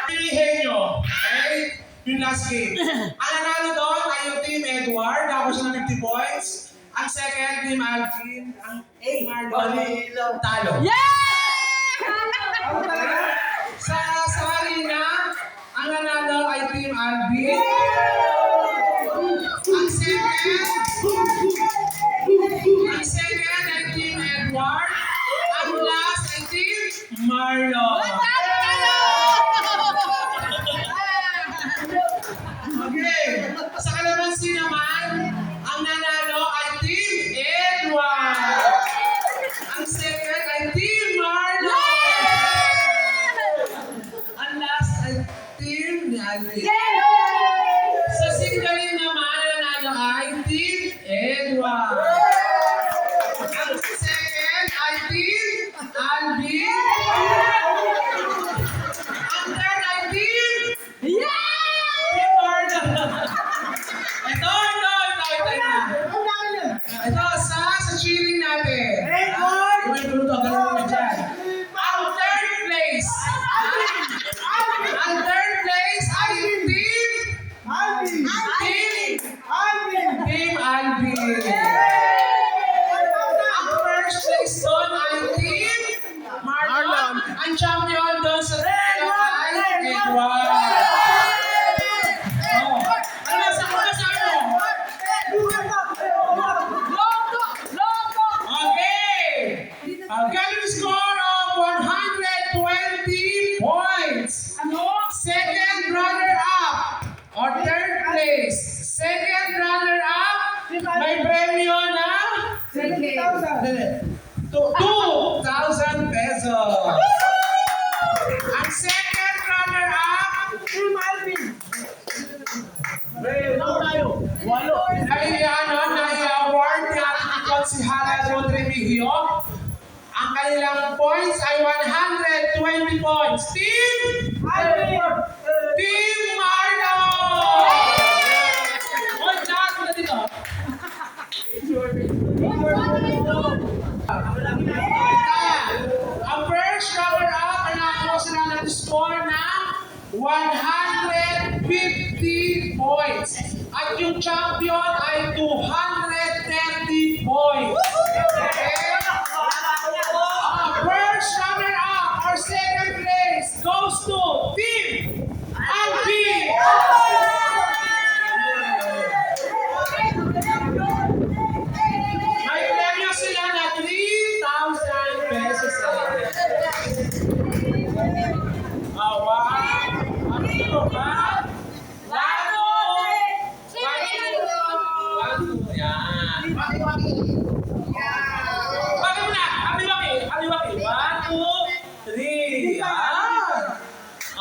Pilihin nyo. Okay? Yung last game. Ang nanalo doon ay yung Team Edward. Tapos na 50 points. Ang second, Team Alvin. Ang Marlon. Talo. Sa harina, ang nanalo ay Team Alvin. Ang second ay Team Edward. Ang last ay Team Marlon. Okay. Sa kalamansi naman, ang nanalo ay Team Edward. Ang second ay Team Marlon. Ang last ay Team Alvin. Sa singaling naman, ang nanalo ay Team Edward. Ang second ay Team Alvin. Ang third ay Team Ito, sa cheering natin. Ang third place. Ang third place ay Team Alvin. Ang first place doon ay Team Marlon. Ang champion doon sa ay Edward. Galing score of 120 points. Second runner-up or third place. Second runner-up, may premyo na 2,000 pesos. Ang second runner-up, nai-award ni Ate Consihala Rodriguez. Ang kanilang points ay 120 points. Team Marlon! Oy, lahat mo na dito. Ang first runner-up ay nakakuha sila ng score ng 150 points. At yung champion ay 230 points. Okay? First runner-up or second place goes to Team Alvin. May premyo sila na 3,000 pesos.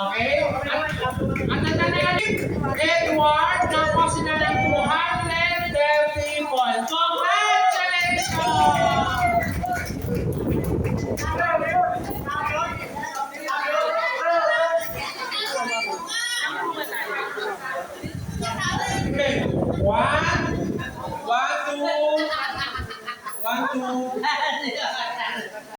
Okay? Ang nananalig, Edward, tapos sila ng 230 points. Congratulations!